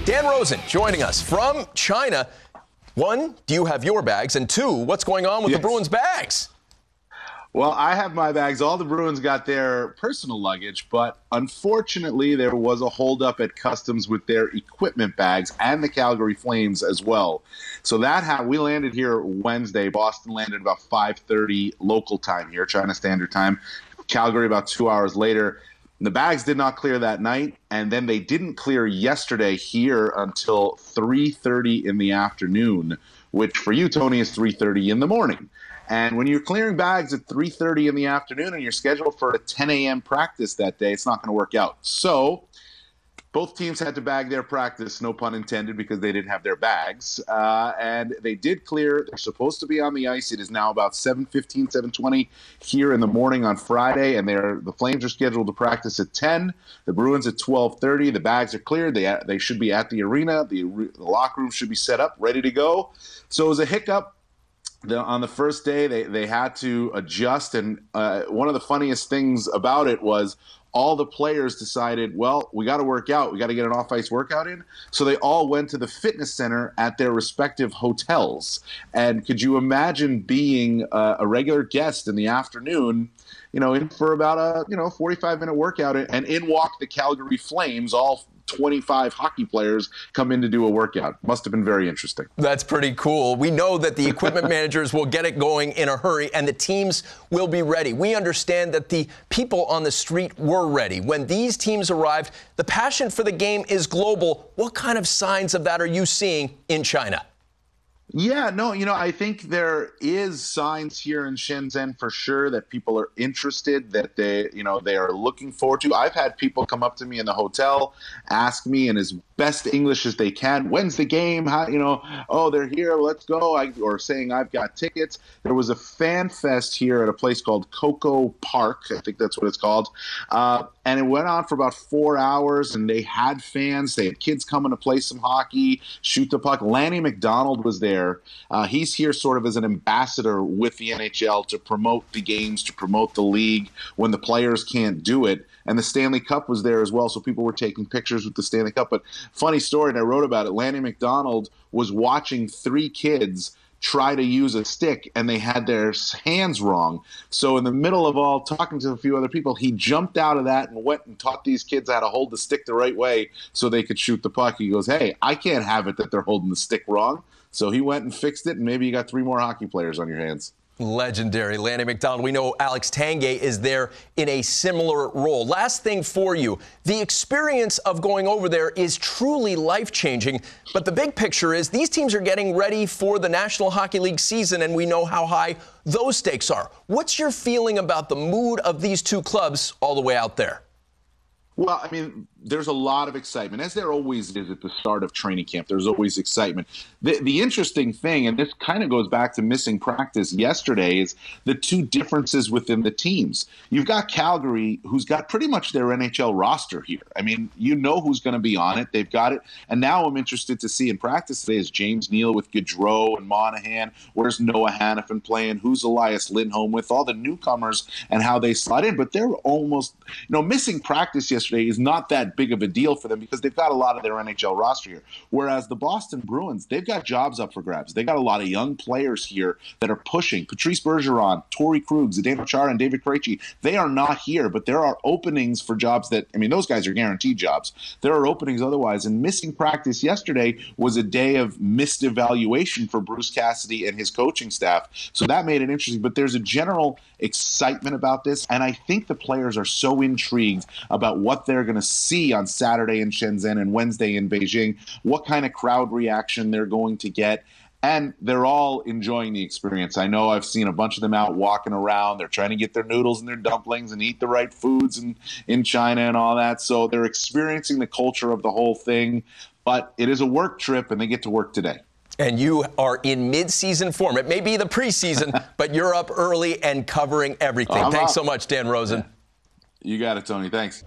Dan Rosen joining us from China. One, do you have your bags? And two, what's going on with the Bruins bags? Well, I have my bags. All the Bruins got their personal luggage, but unfortunately there was a holdup at customs with their equipment bags and the Calgary Flames as well. So we landed here Wednesday. Boston landed about 5:30 local time here, China Standard Time. Calgary about 2 hours later. The bags did not clear that night, and then they didn't clear yesterday here until 3:30 in the afternoon, which for you, Tony, is 3:30 in the morning. And when you're clearing bags at 3:30 in the afternoon and you're scheduled for a 10 a.m. practice that day, it's not going to work out. So both teams had to bag their practice, no pun intended, because they didn't have their bags. And they did clear. They're supposed to be on the ice. It is now about 7:15, 7:20 here in the morning on Friday, and the Flames are scheduled to practice at 10. The Bruins at 12:30. The bags are cleared. They should be at the arena. The locker room should be set up, ready to go. So it was a hiccup. On the first day, they had to adjust, and one of the funniest things about it was all the players decided, well, we got to work out. We got to get an off-ice workout in. So they all went to the fitness center at their respective hotels. And could you imagine being a regular guest in the afternoon, in for about a 45-minute workout, and in walk the Calgary Flames, all 25 hockey players come in to do a workout. Must have been very interesting. That's pretty cool. We know that the equipment managers will get it going in a hurry, and the teams will be ready. We understand that the people on the street were ready. When these teams arrived, the passion for the game is global. What kind of signs of that are you seeing in China? Yeah, no, I think there is signs here in Shenzhen for sure that people are interested, that they are looking forward to. I've had people come up to me in the hotel, ask me in as best English as they can, when's the game? How, oh, they're here, let's go, or saying I've got tickets. There was a fan fest here at a place called Coco Park, I think that's what it's called, and it went on for about 4 hours, and they had fans. They had kids coming to play some hockey, shoot the puck. Lanny McDonald was there. He's here sort of as an ambassador with the NHL to promote the games, to promote the league when the players can't do it. And the Stanley Cup was there as well, so people were taking pictures with the Stanley Cup. But funny story, and I wrote about it, Lanny McDonald was watching 3 kids try to use a stick, and they had their hands wrong. So in the middle of all talking to a few other people, he jumped out of that and went and taught these kids how to hold the stick the right way so they could shoot the puck. He goes, hey, I can't have it that they're holding the stick wrong. So he went and fixed it, and maybe you got 3 more hockey players on your hands. Legendary Lanny McDonald. We know Alex Tanguay is there in a similar role. Last thing for you, the experience of going over there is truly life-changing, but the big picture is these teams are getting ready for the National Hockey League season, and we know how high those stakes are. What's your feeling about the mood of these two clubs all the way out there? Well, I mean, there's a lot of excitement, as there always is at the start of training camp. There's always excitement. The interesting thing, and this kind of goes back to missing practice yesterday, is the two differences within the teams. You've got Calgary, who's got pretty much their NHL roster here. I mean, you know who's going to be on it. They've got it. And now I'm interested to see in practice today is James Neal with Gaudreau and Monahan. Where's Noah Hannafin playing? Who's Elias Lindholm with? All the newcomers and how they slide in. But they're almost, missing practice yesterday is not that big of a deal for them because they've got a lot of their NHL roster here. Whereas the Boston Bruins, they've got jobs up for grabs. They got a lot of young players here that are pushing. Patrice Bergeron, Torrey Krug, Zdeno Chara, and David Krejci, they are not here, but there are openings for jobs that, those guys are guaranteed jobs. There are openings otherwise, and missing practice yesterday was a day of missed evaluation for Bruce Cassidy and his coaching staff. So that made it interesting, but there's a general excitement about this, and I think the players are so intrigued about what they're going to see on Saturday in Shenzhen and Wednesday in Beijing, what kind of crowd reaction they're going to get. And they're all enjoying the experience. I know I've seen a bunch of them out walking around. They're trying to get their noodles and their dumplings and eat the right foods in China and all that. So they're experiencing the culture of the whole thing. But it is a work trip, and they get to work today. And you are in mid-season form. It may be the preseason, but you're up early and covering everything. Thanks so much, Dan Rosen. You got it, Tony. Thanks.